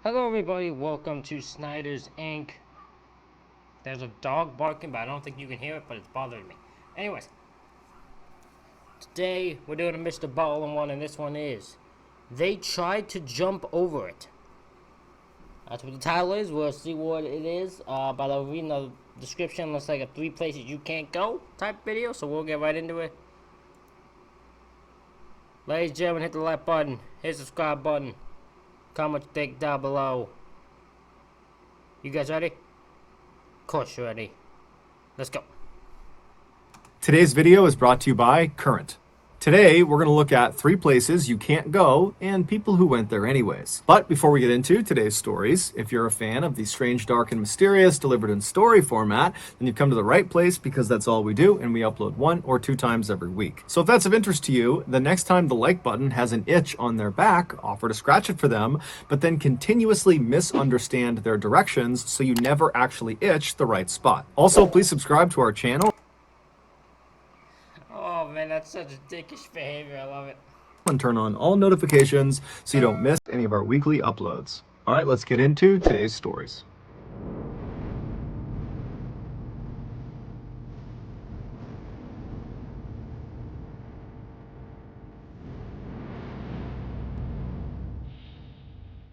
Hello everybody, welcome to Snyder's Inc. There's a dog barking, but I don't think you can hear it, but it's bothering me. Anyways, today we're doing a MrBallen one, and this one is They Tried to Jump Over It. That's what the title is. We'll see what it is. By the reading the description, looks like a 3 places you can't go type video, so we'll get right into it. Ladies and gentlemen, hit the like button, hit the subscribe button, comment what you think down below. You guys ready? Of course you're ready. Let's go. Today's video is brought to you by Current. Today, we're going to look at 3 places you can't go and people who went there anyways. But before we get into today's stories, if you're a fan of the strange, dark, and mysterious delivered in story format, then you've come to the right place because that's all we do, and we upload 1 or 2 times every week. So if that's of interest to you, the next time the like button has an itch on their back, offer to scratch it for them, but then continuously misunderstand their directions so you never actually itch the right spot. Also, please subscribe to our channel Oh man, that's such dickish behavior. I love it. and turn on all notifications so you don't miss any of our weekly uploads. All right, let's get into today's stories.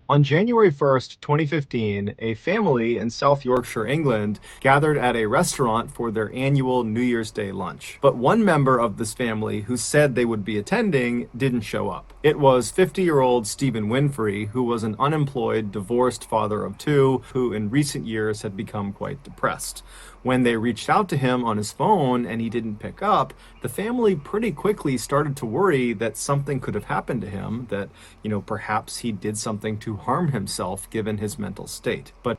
On January 1st, 2015, a family in South Yorkshire, England, gathered at a restaurant for their annual New Year's Day lunch. But one member of this family who said they would be attending didn't show up. It was 50-year-old Stephen Winfrey, who was an unemployed, divorced father of 2, who in recent years had become quite depressed. When they reached out to him on his phone and he didn't pick up, the family pretty quickly started to worry that something could have happened to him, that, perhaps he did something to harm himself given his mental state. But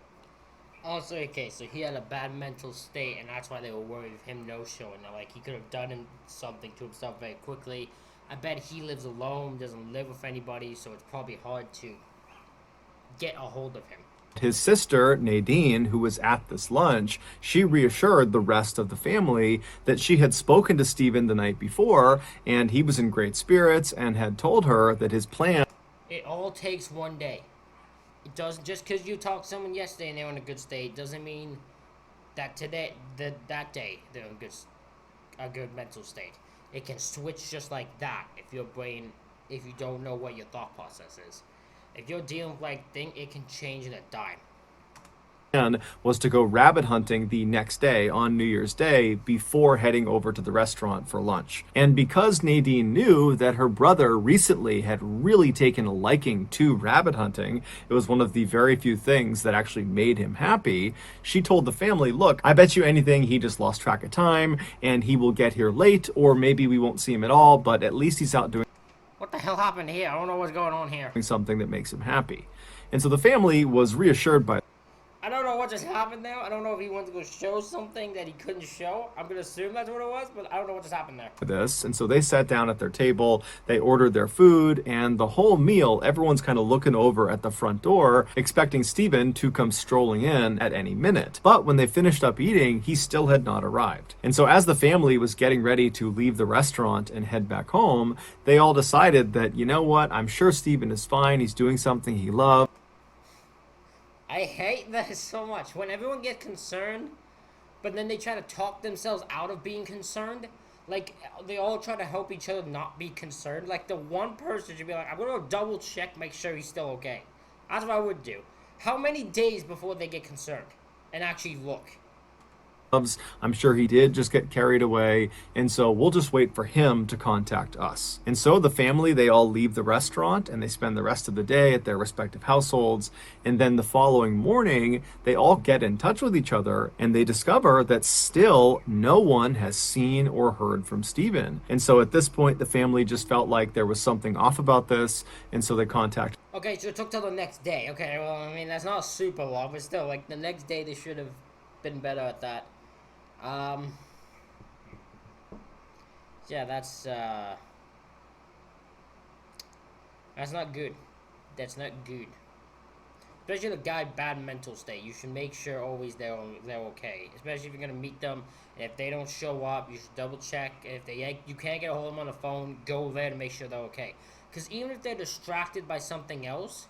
Also, okay, so he had a bad mental state, and that's why they were worried of him no-showing. Now, like, he could have done something to himself very quickly. I bet he lives alone, doesn't live with anybody, so it's probably hard to get a hold of him. his sister, Nadine, who was at this lunch, she reassured the rest of the family that she had spoken to Stephen the night before, and he was in great spirits and had told her that his plan. It all takes one day. It doesn't, just because you talked to someone yesterday and they're in a good state, doesn't mean that today, that day, they're in a good mental state. It can switch just like that if you don't know what your thought process is. If you're dealing with like thing, it can change in a dime. Plan was to go rabbit hunting the next day on New Year's Day before heading over to the restaurant for lunch. And because Nadine knew that her brother recently had really taken a liking to rabbit hunting, it was one of the very few things that actually made him happy, she told the family, look, I bet you anything he just lost track of time and he will get here late, or maybe we won't see him at all, but at least he's out doing What the hell happened here? I don't know what's going on here. something that makes him happy. And so the family was reassured by I don't know what just happened there. I don't know if he wanted to go show something that he couldn't show. I'm gonna assume that's what it was, but I don't know what just happened there. this. And so they sat down at their table, they ordered their food, and the whole meal, everyone's kind of looking over at the front door, expecting Stephen to come strolling in at any minute. But when they finished up eating, he still had not arrived. And so as the family was getting ready to leave the restaurant and head back home, they all decided that, you know what, I'm sure Stephen is fine, he's doing something he loves. I hate that so much. When everyone gets concerned, but then they try to talk themselves out of being concerned. Like, they all try to help each other not be concerned. Like, the one person should be like, I'm going to double check, make sure he's still okay. That's what I would do. How many days before they get concerned and actually look? I'm sure he did just get carried away, and so we'll just wait for him to contact us. And so the family, they all leave the restaurant and they spend the rest of the day at their respective households, and then the following morning they all get in touch with each other and they discover that still no one has seen or heard from Stephen. And so at this point the family just felt like there was something off about this, and so they contacted Okay, so it took till the next day. Okay, well, I mean, that's not super long, but still, like, the next day they should have been better at that. Yeah, that's not good. That's not good. Especially the guy bad mental state. You should make sure always they're okay. Especially if you're gonna meet them. And if they don't show up, you should double check. If you can't get a hold of them on the phone, go there to make sure they're okay. Because even if they're distracted by something else,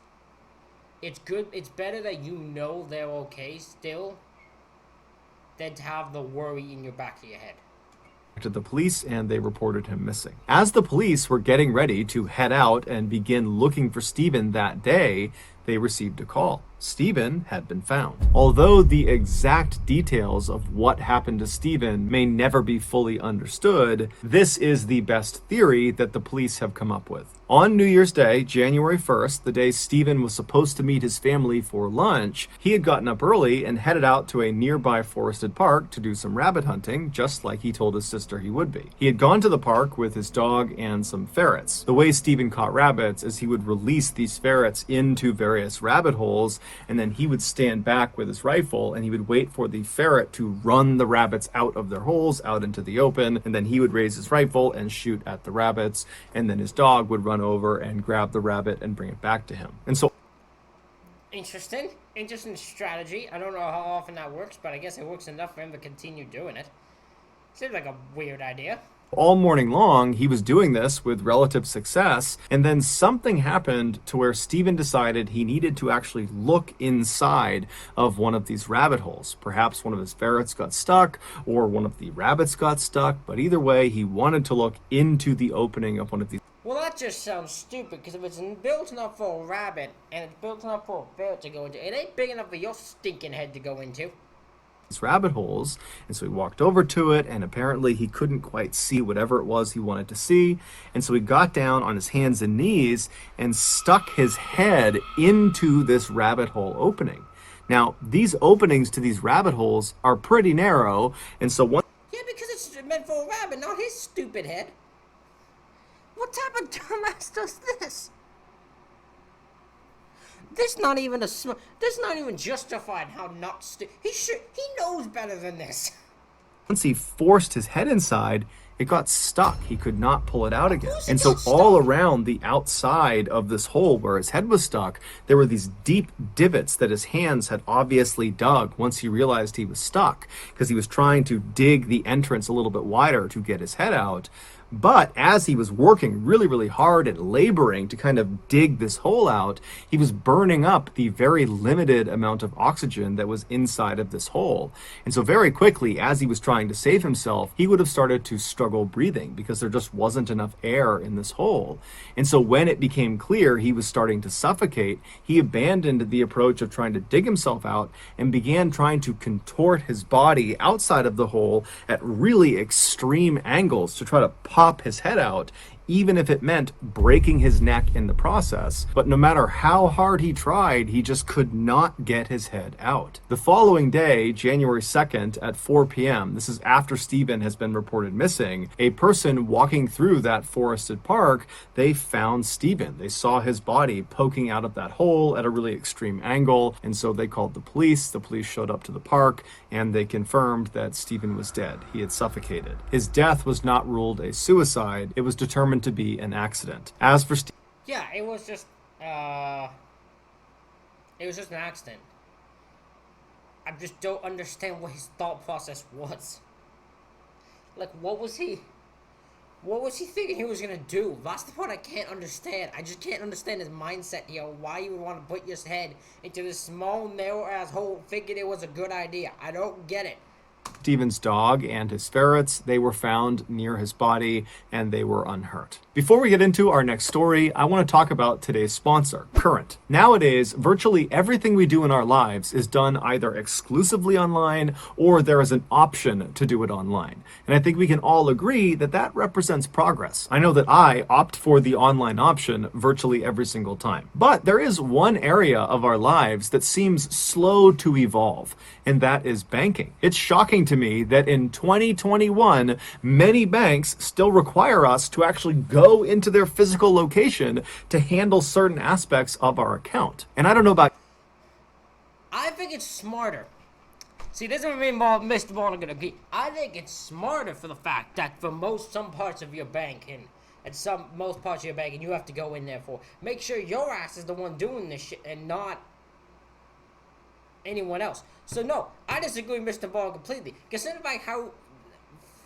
It's good. It's better that you know they're okay still than to have the worry in your back of your head. To the police and they reported him missing. As the police were getting ready to head out and begin looking for Stephen that day, they received a call. Stephen had been found. Although the exact details of what happened to Stephen may never be fully understood, this is the best theory that the police have come up with. On New Year's Day, January 1st, the day Stephen was supposed to meet his family for lunch, he had gotten up early and headed out to a nearby forested park to do some rabbit hunting, just like he told his sister he would be. He had gone to the park with his dog and some ferrets. The way Stephen caught rabbits is he would release these ferrets into various rabbit holes, and then he would stand back with his rifle and he would wait for the ferret to run the rabbits out of their holes, out into the open, and then he would raise his rifle and shoot at the rabbits, and then his dog would run over and grab the rabbit and bring it back to him. And so Interesting strategy. I don't know how often that works, but I guess it works enough for him to continue doing it. Seems like a weird idea. all morning long, he was doing this with relative success, and then something happened to where Stephen decided he needed to actually look inside of one of these rabbit holes. Perhaps one of his ferrets got stuck, or one of the rabbits got stuck, but either way, he wanted to look into the opening of one of these. Well, that just sounds stupid, because if it's built enough for a rabbit, and it's built enough for a ferret to go into, it ain't big enough for your stinking head to go into. Rabbit holes, and so he walked over to it, and apparently he couldn't quite see whatever it was he wanted to see, and so he got down on his hands and knees and stuck his head into this rabbit hole opening. Now, these openings to these rabbit holes are pretty narrow, and so one... Yeah, because it's meant for a rabbit, not his stupid head. What type of dumbass does this? This not even justified how not he knows better than this. Once he forced his head inside, it got stuck. He could not pull it out again. And so all around the outside of this hole where his head was stuck, there were these deep divots that his hands had obviously dug once he realized he was stuck, because he was trying to dig the entrance a little bit wider to get his head out. But as he was working really, really hard and laboring to kind of dig this hole out, he was burning up the very limited amount of oxygen that was inside of this hole. And so very quickly, as he was trying to save himself, he would have started to struggle breathing because there just wasn't enough air in this hole. And so when it became clear he was starting to suffocate, he abandoned the approach of trying to dig himself out and began trying to contort his body outside of the hole at really extreme angles to try to pop his head out, even if it meant breaking his neck in the process. But no matter how hard he tried, he just could not get his head out. The following day, January 2nd at 4 p.m., this is after Stephen has been reported missing, a person walking through that forested park, they found Stephen. They saw his body poking out of that hole at a really extreme angle, and so they called the police. The police showed up to the park, and they confirmed that Stephen was dead. He had suffocated. His death was not ruled a suicide. It was determined to be an accident. As for yeah, it was just an accident. I just don't understand what his thought process was. Like, what was he thinking he was gonna do? That's the part I can't understand. I just can't understand his mindset here. Why you would want to put your head into this small, narrow-ass hole, thinking it was a good idea. I don't get it. Stephen's dog and his ferrets, they were found near his body and they were unhurt. Before we get into our next story, I want to talk about today's sponsor, Current. Nowadays, virtually everything we do in our lives is done either exclusively online or there is an option to do it online. And I think we can all agree that that represents progress. I know that I opt for the online option virtually every single time. But there is one area of our lives that seems slow to evolve, and that is banking. It's shocking to me that in 2021, many banks still require us to actually go into their physical location to handle certain aspects of our account. And I don't know about... I think it's smarter. See, this is what me and MrBallen gonna be. I think it's smarter for the fact that for some parts of your bank and most parts of your bank, and you have to go in there for, make sure your ass is the one doing this shit and not anyone else. So no, I disagree with MrBallen completely. Consider like how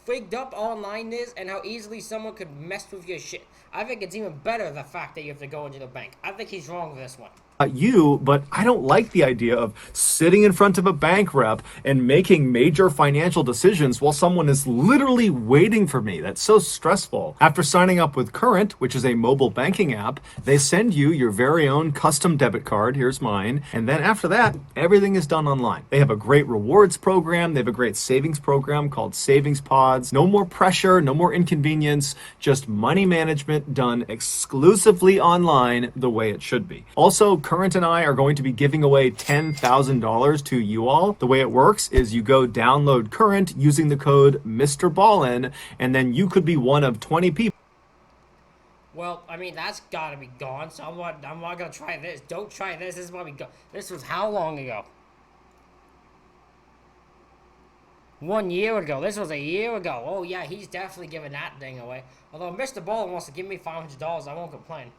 frigged up online is and how easily someone could mess with your shit. I think it's even better the fact that you have to go into the bank. I think he's wrong with this one. you, but I don't like the idea of sitting in front of a bank rep and making major financial decisions while someone is literally waiting for me. That's so stressful. After signing up with Current, which is a mobile banking app, they send you your very own custom debit card. Here's mine. And then after that, everything is done online. They have a great rewards program. They have a great savings program called Savings Pods. No more pressure, no more inconvenience, just money management done exclusively online the way it should be. Also, Current and I are going to be giving away $10,000 to you all. The way it works is you go download Current using the code MrBallen, and then you could be one of 20 people. Well, I mean, that's gotta be gone, so I'm not gonna try this. Don't try this. This is what we go. This was how long ago? 1 year ago. This was a year ago. Oh, yeah, he's definitely giving that thing away. Although MrBallen wants to give me $500, I won't complain.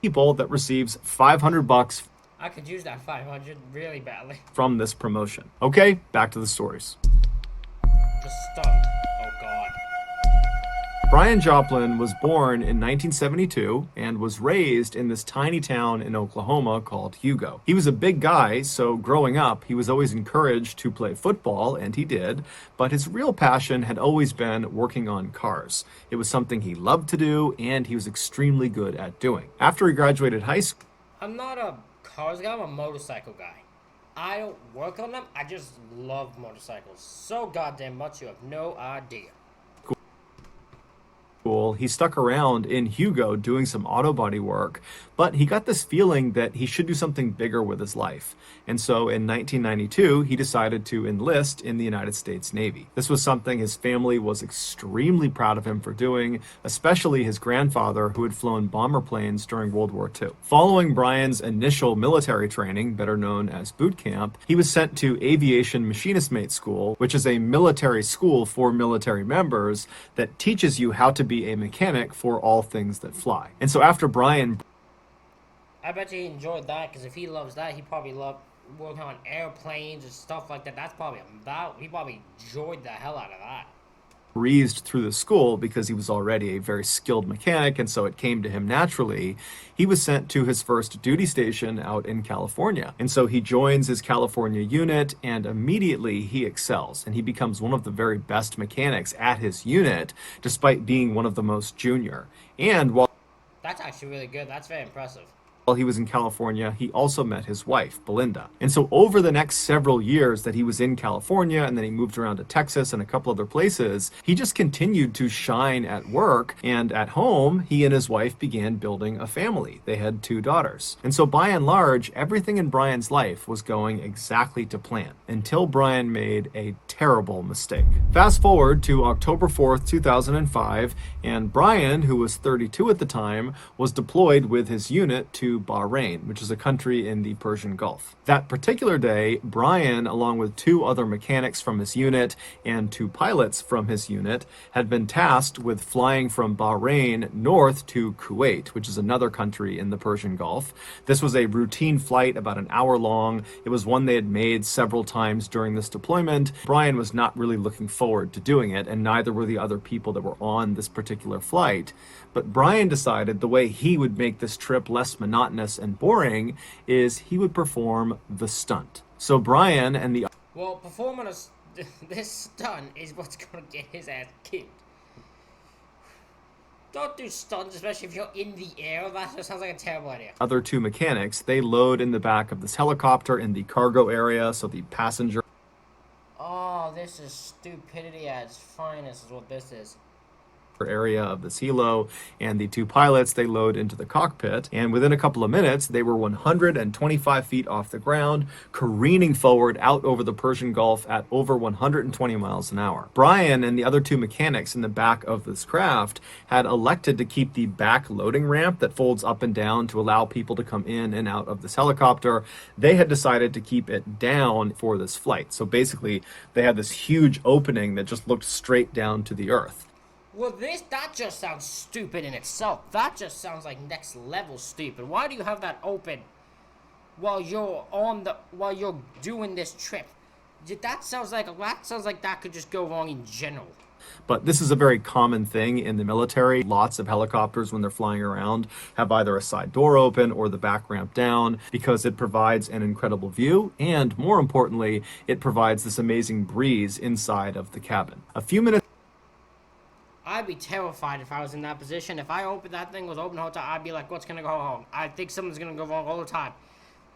People that receives $500 I could use that 500 really badly. from this promotion. Okay, back to the stories. The stun. Oh, God. Brian Joplin was born in 1972 and was raised in this tiny town in Oklahoma called Hugo. He was a big guy, so growing up, he was always encouraged to play football, and he did, but his real passion had always been working on cars. It was something he loved to do, and he was extremely good at doing. After he graduated high school, I'm not a cars guy, I'm a motorcycle guy. I don't work on them, I just love motorcycles so goddamn much you have no idea. he stuck around in Hugo doing some auto body work, but he got this feeling that he should do something bigger with his life. And so in 1992, he decided to enlist in the United States Navy. This was something his family was extremely proud of him for doing, especially his grandfather, who had flown bomber planes during World War II. Following Brian's initial military training, better known as boot camp, he was sent to Aviation Machinist Mate School, which is a military school for military members that teaches you how to be a mechanic for all things that fly. And so after Brian... I bet you he enjoyed that, because if he loves that, he probably loved working on airplanes and stuff like that. He probably enjoyed the hell out of that. breezed through the school because he was already a very skilled mechanic, and so it came to him naturally. He was sent to his first duty station out in California. And so he joins his California unit, and immediately he excels, and he becomes one of the very best mechanics at his unit, despite being one of the most junior. And while That's actually really good. That's very impressive. while he was in California, he also met his wife, Belinda. And so over the next several years that he was in California, and then he moved around to Texas and a couple other places, he just continued to shine at work. And at home, he and his wife began building a family. They had 2 daughters. And so by and large, everything in Brian's life was going exactly to plan, until Brian made a terrible mistake. Fast forward to October 4th, 2005, and Brian, who was 32 at the time, was deployed with his unit to Bahrain, which is a country in the Persian Gulf. That particular day, Brian, along with 2 other mechanics from his unit and 2 pilots from his unit, had been tasked with flying from Bahrain north to Kuwait, which is another country in the Persian Gulf. This was a routine flight, about an hour long. It was one they had made several times during this deployment. Brian was not really looking forward to doing it, and neither were the other people that were on this particular flight. But Brian decided the way he would make this trip less monotonous and boring is he would perform the stunt. So Brian and the... Well, performing this stunt is what's gonna get his ass kicked. Don't do stunts, especially if you're in the air. That just sounds like a terrible idea. other 2 mechanics, they load in the back of this helicopter in the cargo area, so the passenger Oh, this is stupidity at its finest is what this is. area of this helo, and the 2 pilots, they load into the cockpit, and within a couple of minutes they were 125 feet off the ground, careening forward out over the Persian Gulf at over 120 miles an hour. Brian and the other 2 mechanics in the back of this craft had elected to keep the back loading ramp that folds up and down to allow people to come in and out of this helicopter. They had decided to keep it down for this flight. So basically they had this huge opening that just looked straight down to the earth. Well, that just sounds stupid in itself. That just sounds like next level stupid. Why do you have that open while you're doing this trip? That sounds like that could just go wrong in general. But this is a very common thing in the military. Lots of helicopters, when they're flying around, have either a side door open or the back ramp down because it provides an incredible view. And more importantly, it provides this amazing breeze inside of the cabin. A few minutes. I'd be terrified if I was in that position. If I opened that thing was open the whole time, I'd be like, what's gonna go wrong? I think something's gonna go wrong all the time.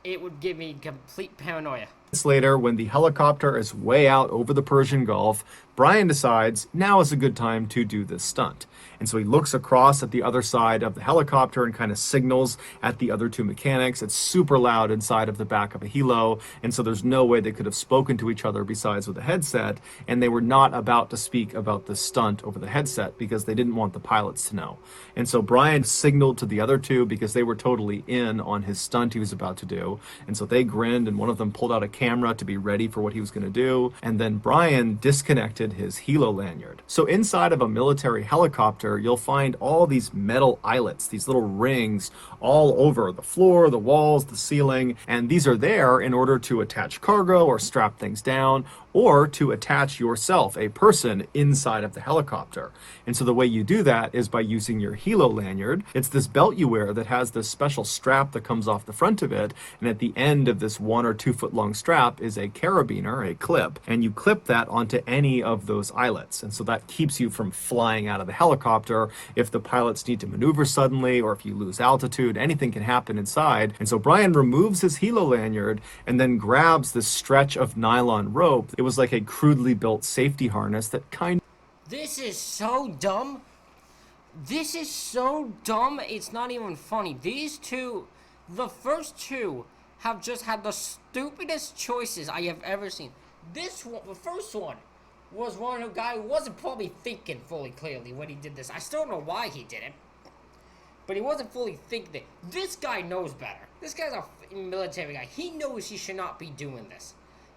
It would give me complete paranoia. Later, when the helicopter is way out over the Persian Gulf, Brian decides now is a good time to do this stunt. And so he looks across at the other side of the helicopter and kind of signals at the other two mechanics. It's super loud inside of the back of a helo, and so there's no way they could have spoken to each other besides with a headset, and they were not about to speak about the stunt over the headset because they didn't want the pilots to know. And so Brian signaled to the other two because they were totally in on his stunt he was about to do, and so they grinned, and one of them pulled out a camera to be ready for what he was going to do, and then Brian disconnected his helo lanyard. So inside of a military helicopter, you'll find all these metal eyelets, these little rings all over the floor, the walls, the ceiling, and these are there in order to attach cargo or strap things down, or to attach yourself, a person, inside of the helicopter. And so the way you do that is by using your helo lanyard. It's this belt you wear that has this special strap that comes off the front of it, and at the end of this 1 or 2 foot long strap is a carabiner, a clip, and you clip that onto any of those eyelets. And so that keeps you from flying out of the helicopter if the pilots need to maneuver suddenly, or if you lose altitude. Anything can happen inside. And so Brian removes his helo lanyard and then grabs this stretch of nylon rope. It was like a crudely built safety harness that kind of... This is so dumb. This is so dumb, it's not even funny. These two, the first two, have just had the stupidest choices I have ever seen. This one, the first one, was one of the guy who wasn't probably thinking fully clearly when he did this. I still don't know why he did it, but he wasn't fully thinking it. This guy knows better. This guy's a military guy. He knows he should not be doing this.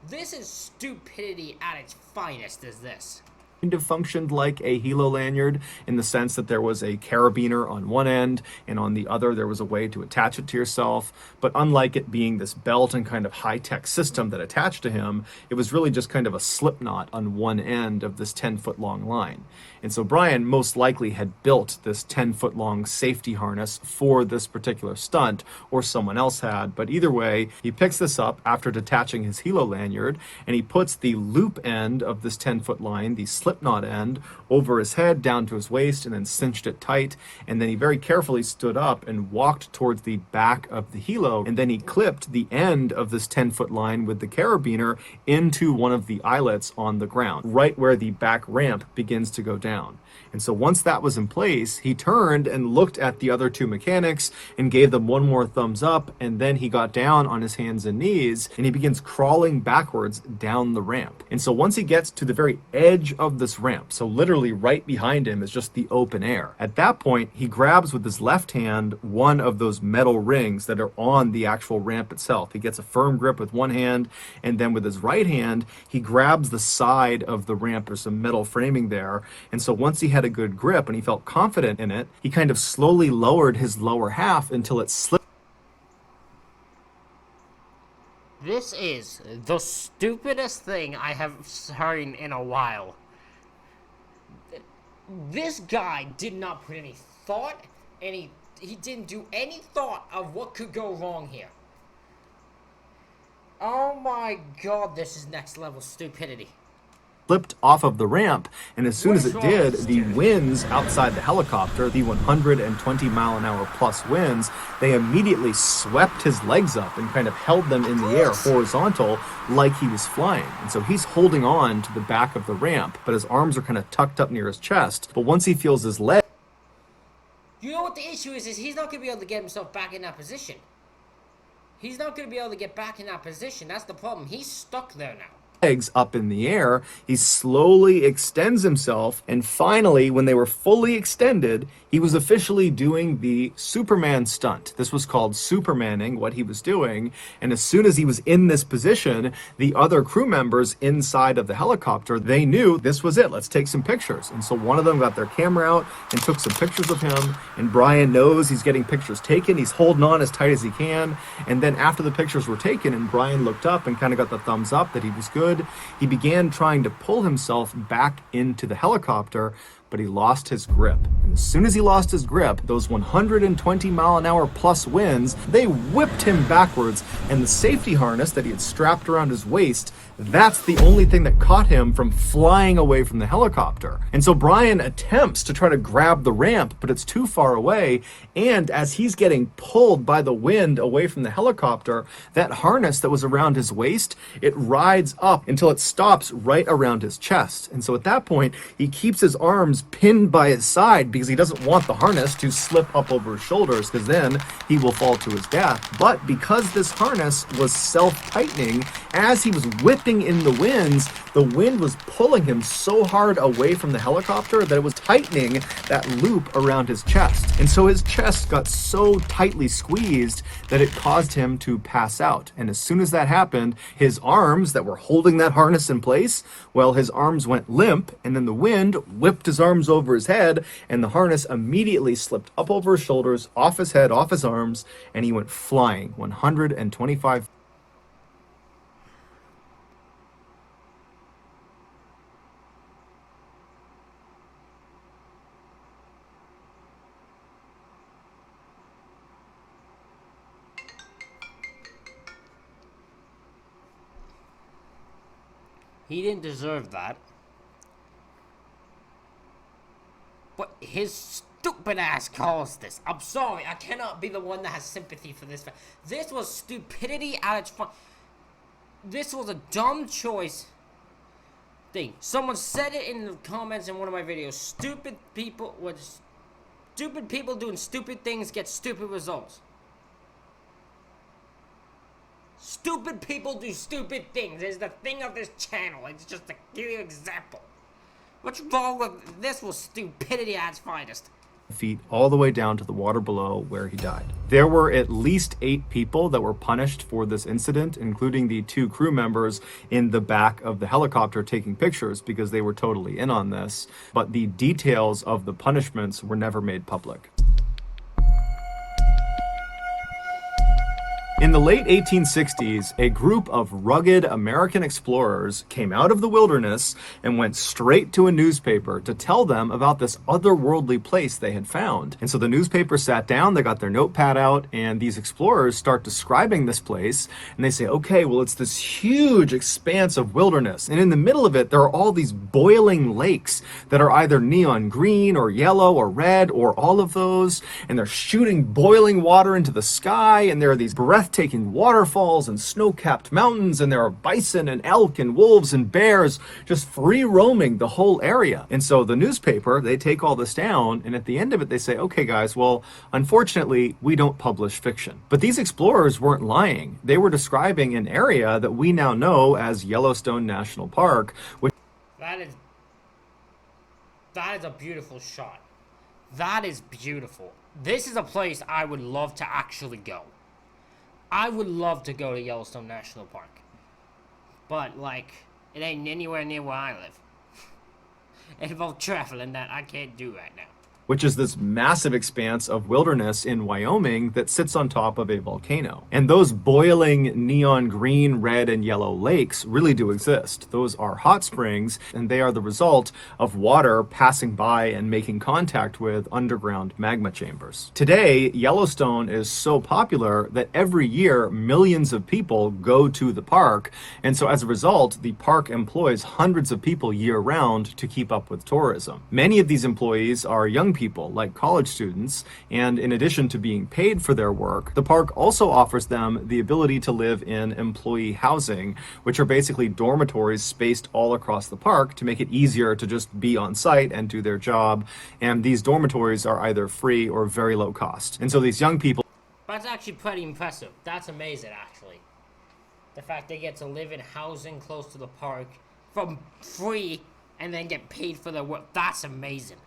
This is stupidity at its finest, is this. Of functioned like a helo lanyard in the sense that there was a carabiner on one end, and on the other there was a way to attach it to yourself. But unlike it being this belt and kind of high-tech system that attached to him, it was really just kind of a slip knot on one end of this 10-foot-long line. And so Brian most likely had built this 10-foot-long safety harness for this particular stunt, or someone else had. But either way, he picks this up after detaching his helo lanyard, and he puts the loop end of this 10-foot line, the slipknot end, over his head down to his waist, and then cinched it tight. And then he very carefully stood up and walked towards the back of the helo, and then he clipped the end of this 10-foot line with the carabiner into one of the eyelets on the ground, right where the back ramp begins to go down. And so once that was in place, he turned and looked at the other two mechanics and gave them one more thumbs up, and then he got down on his hands and knees and he begins crawling backwards down the ramp. And so once he gets to the very edge of this ramp, so literally right behind him is just the open air. At that point, he grabs with his left hand one of those metal rings that are on the actual ramp itself. He gets a firm grip with one hand, and then with his right hand, he grabs the side of the ramp. There's some metal framing there. And so once he had a good grip and he felt confident in it, he kind of slowly lowered his lower half until it slipped. This is the stupidest thing I have heard in a while. This guy did not put any thought, he didn't do any thought of what could go wrong here. Oh my god, this is next level stupidity. Slipped off of the ramp, and as soon as it did, the winds outside the helicopter, the 120-mile-an-hour plus winds, they immediately swept his legs up and kind of held them in the air horizontal like he was flying. And so he's holding on to the back of the ramp, but his arms are kind of tucked up near his chest. But once he feels his leg... You know what the issue is he's not going to be able to get himself back in that position. He's not going to be able to get back in that position. That's the problem. He's stuck there now. Legs up in the air, he slowly extends himself, and finally, when they were fully extended, he was officially doing the Superman stunt. This was called Supermaning, what he was doing, and as soon as he was in this position, the other crew members inside of the helicopter, they knew this was it, let's take some pictures. And so one of them got their camera out and took some pictures of him, and Brian knows he's getting pictures taken, he's holding on as tight as he can, and then after the pictures were taken and Brian looked up and kind of got the thumbs up that he was good, could. He began trying to pull himself back into the helicopter, but he lost his grip. And as soon as he lost his grip, those 120-mile-an-hour plus winds, they whipped him backwards, and the safety harness that he had strapped around his waist, that's the only thing that caught him from flying away from the helicopter. And so Brian attempts to try to grab the ramp, but it's too far away, and as he's getting pulled by the wind away from the helicopter, that harness that was around his waist, it rides up until it stops right around his chest. And so at that point, he keeps his arms pinned by his side because he doesn't want the harness to slip up over his shoulders, because then he will fall to his death. But because this harness was self-tightening, as he was whipping in the winds, the wind was pulling him so hard away from the helicopter that it was tightening that loop around his chest. And so his chest got so tightly squeezed that it caused him to pass out. And as soon as that happened, his arms that were holding that harness in place, well, his arms went limp, and then the wind whipped his arms over his head, and the harness immediately slipped up over his shoulders, off his head, off his arms, and he went flying 125. He didn't deserve that. But his stupid ass caused this. I'm sorry, I cannot be the one that has sympathy for this. This was stupidity at its fun. This was a dumb choice thing. Someone said it in the comments in one of my videos. Stupid people doing stupid things get stupid results. Stupid people do stupid things. It's the thing of this channel. It's just to give you an example. What's wrong with this? Was stupidity at its finest. Feet all the way down to the water below where he died. There were at least 8 people that were punished for this incident, including the 2 crew members in the back of the helicopter taking pictures because they were totally in on this. But the details of the punishments were never made public. In the late 1860s, a group of rugged American explorers came out of the wilderness and went straight to a newspaper to tell them about this otherworldly place they had found. And so the newspaper sat down, they got their notepad out, and these explorers start describing this place, and they say, okay, well, it's this huge expanse of wilderness, and in the middle of it, there are all these boiling lakes that are either neon green or yellow or red or all of those, and they're shooting boiling water into the sky, and there are these breathtaking waterfalls and snow-capped mountains, and there are bison and elk and wolves and bears just free roaming the whole area. And so the newspaper, they take all this down, and at the end of it they say, okay guys, well, unfortunately we don't publish fiction. But these explorers weren't lying. They were describing an area that we now know as Yellowstone National Park, which That is a beautiful shot. That is beautiful. This is a place I would love to actually go. I would love to go to Yellowstone National Park. But, like, it ain't anywhere near where I live. It involves traveling that I can't do right now. which is this massive expanse of wilderness in Wyoming that sits on top of a volcano. And those boiling neon green, red, and yellow lakes really do exist. Those are hot springs, and they are the result of water passing by and making contact with underground magma chambers. Today, Yellowstone is so popular that every year millions of people go to the park, and so as a result, the park employs hundreds of people year-round to keep up with tourism. Many of these employees are young people, like college students, and in addition to being paid for their work, the park also offers them the ability to live in employee housing, which are basically dormitories spaced all across the park to make it easier to just be on site and do their job. And these dormitories are either free or very low cost. And so these young people... That's actually pretty impressive. That's amazing, actually. The fact they get to live in housing close to the park for free and then get paid for their work. That's amazing.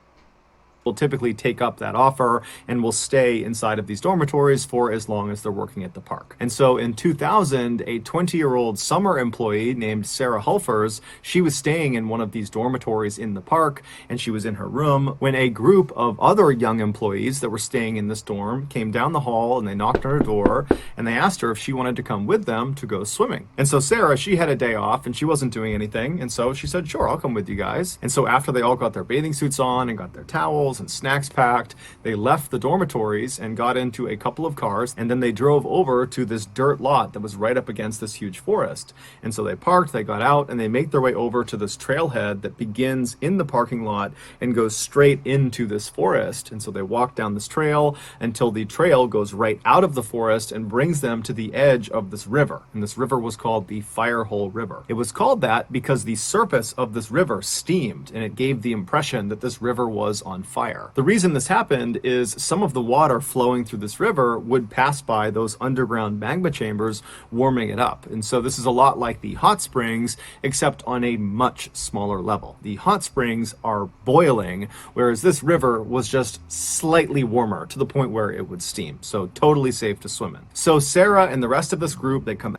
will typically take up that offer and will stay inside of these dormitories for as long as they're working at the park. And so in 2000, a 20-year-old summer employee named Sarah Hulfers, she was staying in one of these dormitories in the park, and she was in her room when a group of other young employees that were staying in this dorm came down the hall, and they knocked on her door and they asked her if she wanted to come with them to go swimming. And so Sarah, she had a day off and she wasn't doing anything, and so she said, sure, I'll come with you guys. And so after they all got their bathing suits on and got their towels and snacks packed, they left the dormitories and got into a couple of cars, and then they drove over to this dirt lot that was right up against this huge forest. And so they parked, they got out, and they make their way over to this trailhead that begins in the parking lot and goes straight into this forest. And so they walk down this trail until the trail goes right out of the forest and brings them to the edge of this river. And this river was called the Firehole River. It was called that because the surface of this river steamed, and it gave the impression that this river was on fire. The reason this happened is some of the water flowing through this river would pass by those underground magma chambers, warming it up. And so this is a lot like the hot springs, except on a much smaller level. The hot springs are boiling, whereas this river was just slightly warmer to the point where it would steam. So totally safe to swim in. So Sarah and the rest of this group, they come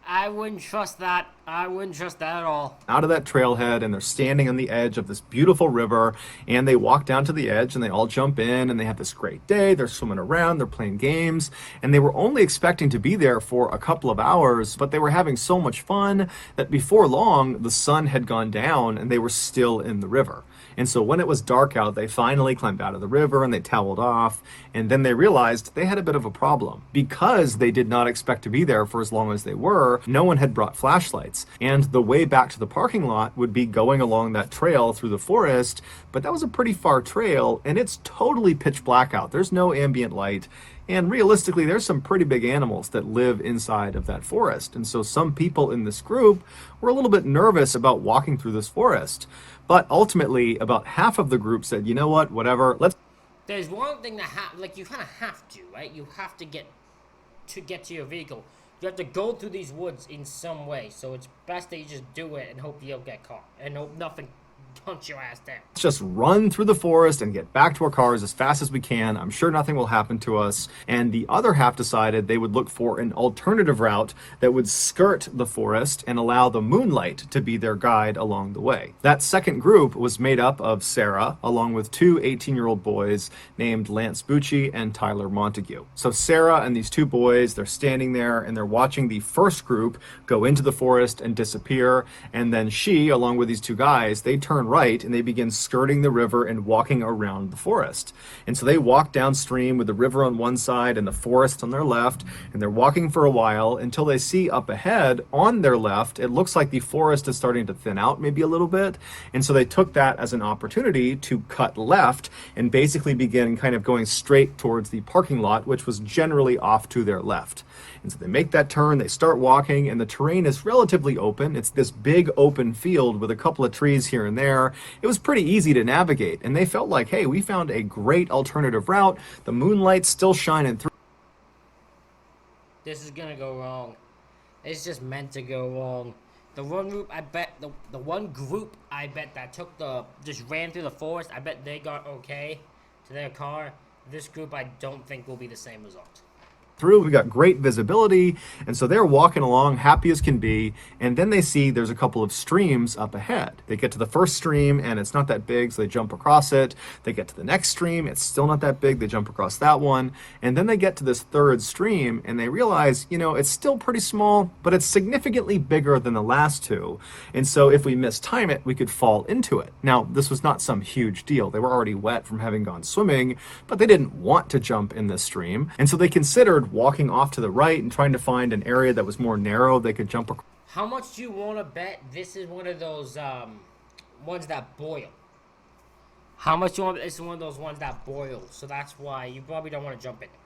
I wouldn't trust that. I wouldn't trust that at all. out of that trailhead, and they're standing on the edge of this beautiful river, and they walk down to the edge and they all jump in, and they have this great day. They're swimming around, they're playing games, and they were only expecting to be there for a couple of hours, but they were having so much fun that before long the sun had gone down and they were still in the river. And so when it was dark out, they finally climbed out of the river and they toweled off. And then they realized they had a bit of a problem. Because they did not expect to be there for as long as they were, no one had brought flashlights. And the way back to the parking lot would be going along that trail through the forest. But that was a pretty far trail, and it's totally pitch black out. There's no ambient light. And realistically, there's some pretty big animals that live inside of that forest. And so some people in this group were a little bit nervous about walking through this forest. But ultimately, about half of the group said, you know what, whatever, let's. There's one thing that like you kind of have to, right? You have to get to your vehicle. You have to go through these woods in some way. So it's best that you just do it and hope you don't get caught and hope nothing punch your ass down. Let's just run through the forest and get back to our cars as fast as we can. I'm sure nothing will happen to us. And the other half decided they would look for an alternative route that would skirt the forest and allow the moonlight to be their guide along the way. That second group was made up of Sarah, along with two 18-year-old boys named Lance Bucci and Tyler Montague. So Sarah and these two boys, they're standing there and they're watching the first group go into the forest and disappear. And then she, along with these two guys, they turn right and they begin skirting the river and walking around the forest. And so they walk downstream with the river on one side and the forest on their left, and they're walking for a while until they see up ahead on their left, it looks like the forest is starting to thin out maybe a little bit. And so they took that as an opportunity to cut left and basically begin kind of going straight towards the parking lot, which was generally off to their left. And so they make that turn, they start walking, and the terrain is relatively open. It's this big open field with a couple of trees here and there. It was pretty easy to navigate, and they felt like, hey, we found a great alternative route. The moonlight's still shining through. This is gonna go wrong. It's just meant to go wrong. The one group, I bet the one group I bet that just ran through the forest, I bet they got okay to their car. This group I don't think will be the same result. Through. We got great visibility, and so they're walking along happy as can be, and then they see there's a couple of streams up ahead. They get to the first stream and it's not that big, so they jump across it. They get to the next stream, it's still not that big, they jump across that one, and then they get to this third stream and they realize, you know, it's still pretty small, but it's significantly bigger than the last two, and so if we mistime it, we could fall into it. Now, this was not some huge deal. They were already wet from having gone swimming, but they didn't want to jump in this stream, and so they considered walking off to the right and trying to find an area that was more narrow they could jump across. How much do you want to bet this is one of those ones that boil? How much do you want? This is one of those ones that boil, so that's why you probably don't want to jump in there.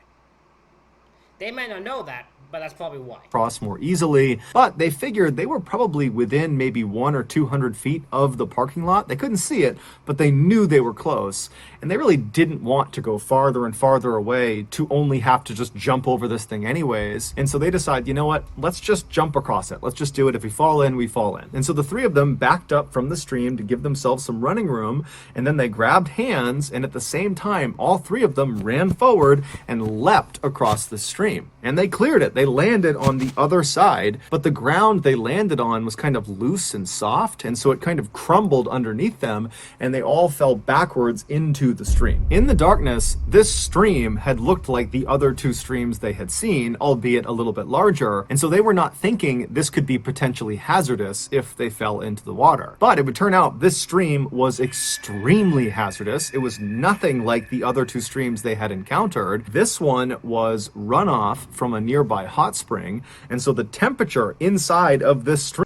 They might not know that, but that's probably why. Cross more easily, but they figured they were probably within maybe 100 or 200 feet of the parking lot. They couldn't see it, but they knew they were close, and they really didn't want to go farther and farther away to only have to just jump over this thing anyways. And so they decide, you know what, let's just jump across it. Let's just do it. If we fall in, we fall in. And so the three of them backed up from the stream to give themselves some running room, and then they grabbed hands, and at the same time, all three of them ran forward and leapt across the stream. And they cleared it. They landed on the other side, but the ground they landed on was kind of loose and soft, and so it kind of crumbled underneath them, and they all fell backwards into the stream. In the darkness, this stream had looked like the other two streams they had seen, albeit a little bit larger, and so they were not thinking this could be potentially hazardous if they fell into the water. But it would turn out this stream was extremely hazardous. It was nothing like the other two streams they had encountered. This one was runoff from a nearby hot spring, and so the temperature inside of this stream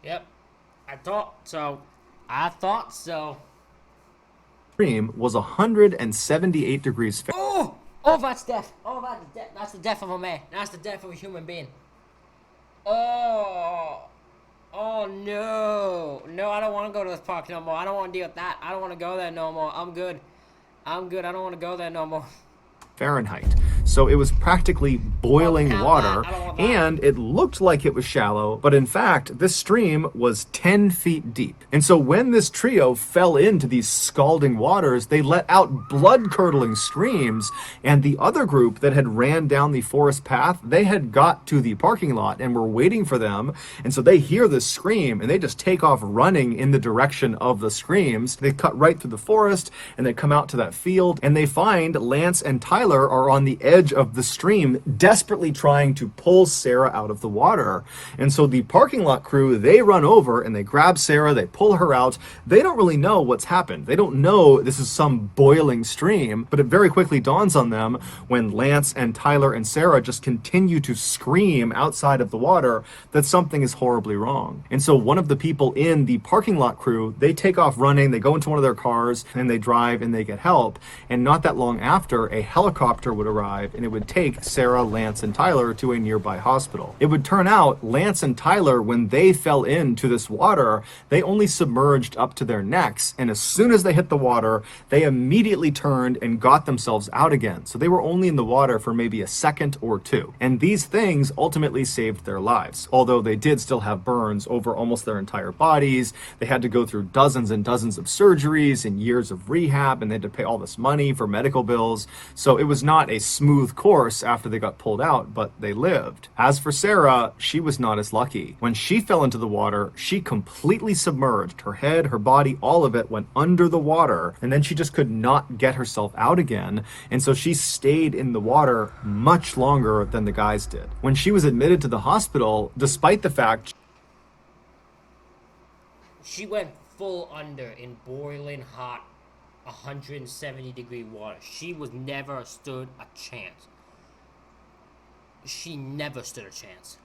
Yep. I thought so. I thought so. was 178 degrees Fahrenheit. Oh! Oh, that's death. Oh, that's death. That's the death of a man. That's the death of a human being. Oh. Oh, no. No, I don't want to go to this park no more. I don't want to deal with that. I don't want to go there no more. I'm good. I'm good. I don't want to go there no more. Fahrenheit. So it was practically boiling Oh, water, that. I don't want that. and it looked like it was shallow, but in fact, this stream was 10 feet deep. And so when this trio fell into these scalding waters, they let out blood-curdling screams, and the other group that had ran down the forest path, they had got to the parking lot and were waiting for them, and so they hear this scream, and they just take off running in the direction of the screams. They cut right through the forest, and they come out to that field, and they find Lance and Tyler are on the edge of the stream, desperately trying to pull Sarah out of the water. And so the parking lot crew, they run over and they grab Sarah, they pull her out. They don't really know what's happened. They don't know this is some boiling stream, but it very quickly dawns on them when Lance and Tyler and Sarah just continue to scream outside of the water that something is horribly wrong. And so one of the people in the parking lot crew, they take off running, they go into one of their cars, and they drive and they get help. And not that long after, a helicopter would arrive, and it would take Sarah, Lance, and Tyler to a nearby hospital. It would turn out Lance and Tyler, when they fell into this water, they only submerged up to their necks, and as soon as they hit the water, they immediately turned and got themselves out again. So they were only in the water for maybe a second or two. And these things ultimately saved their lives, although they did still have burns over almost their entire bodies. They had to go through dozens and dozens of surgeries and years of rehab, and they had to pay all this money for medical bills. So it was not a smooth course after they got pulled out, but they lived. As for Sarah, she was not as lucky. When she fell into the water, she completely submerged. Her head, her body, all of it went under the water, and then she just could not get herself out again, and so she stayed in the water much longer than the guys did. When she was admitted to the hospital, despite the fact She went full under in boiling hot 170-degree water. She was never stood a chance. She never stood a chance.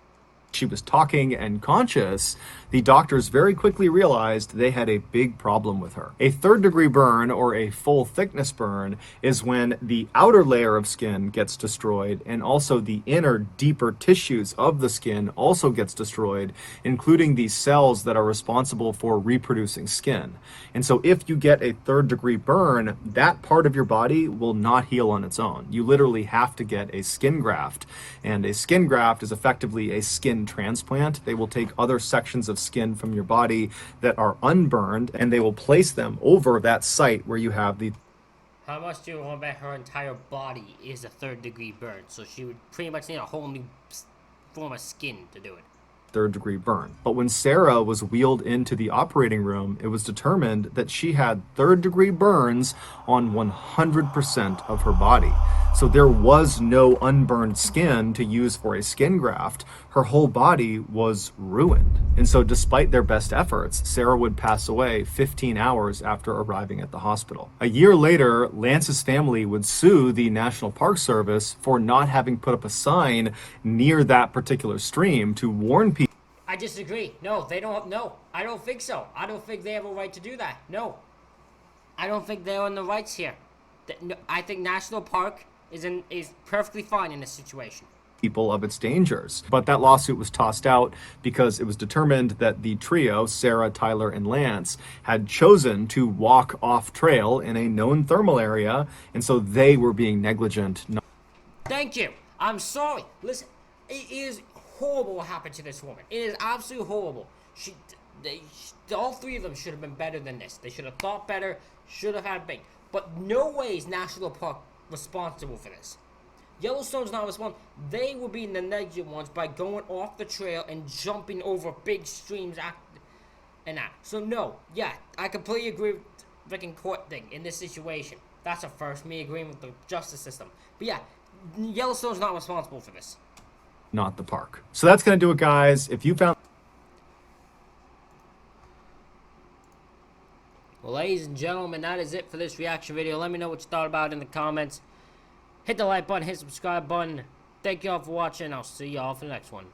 she was talking and conscious, the doctors very quickly realized they had a big problem with her. A third-degree burn, or a full thickness burn, is when the outer layer of skin gets destroyed and also the inner, deeper tissues of the skin also gets destroyed, including the cells that are responsible for reproducing skin. And so if you get a third-degree burn, that part of your body will not heal on its own. You literally have to get a skin graft. And a skin graft is effectively a skin transplant. They will take other sections of skin from your body that are unburned, and they will place them over that site where you have the How much do you want to bet her entire body is a third-degree burn? So she would pretty much need a whole new form of skin to do it. third-degree burn. But when Sarah was wheeled into the operating room, it was determined that she had third-degree burns on 100% of her body. So there was no unburned skin to use for a skin graft. Her whole body was ruined. And so despite their best efforts, Sarah would pass away 15 hours after arriving at the hospital. A year later, Lance's family would sue the National Park Service for not having put up a sign near that particular stream to warn people. I disagree. No, they don't. No, I don't think so. I don't think they have a right to do that. No. I don't think they're in the rights here. No, I think National Park is perfectly fine in this situation. People of its dangers. But that lawsuit was tossed out because it was determined that the trio, Sarah, Tyler, and Lance, had chosen to walk off trail in a known thermal area, and so they were being negligent. Thank you. I'm sorry. Listen, it is horrible what happened to this woman. It is absolutely horrible. All three of them should have been better than this. They should have thought better, should have had bait. But no way is National Park responsible for this. Yellowstone's not responsible. They were being the negligent ones by going off the trail and jumping over big streams and that. So no, yeah, I completely agree with the freaking court thing in this situation. That's a first, me agreeing with the justice system. But yeah, Yellowstone's not responsible for this. Not the park. So that's going to do it, guys. If you found... Well, ladies and gentlemen, that is it for this reaction video. Let me know what you thought about it in the comments. Hit the like button, hit the subscribe button. Thank you all for watching. I'll see y'all for the next one.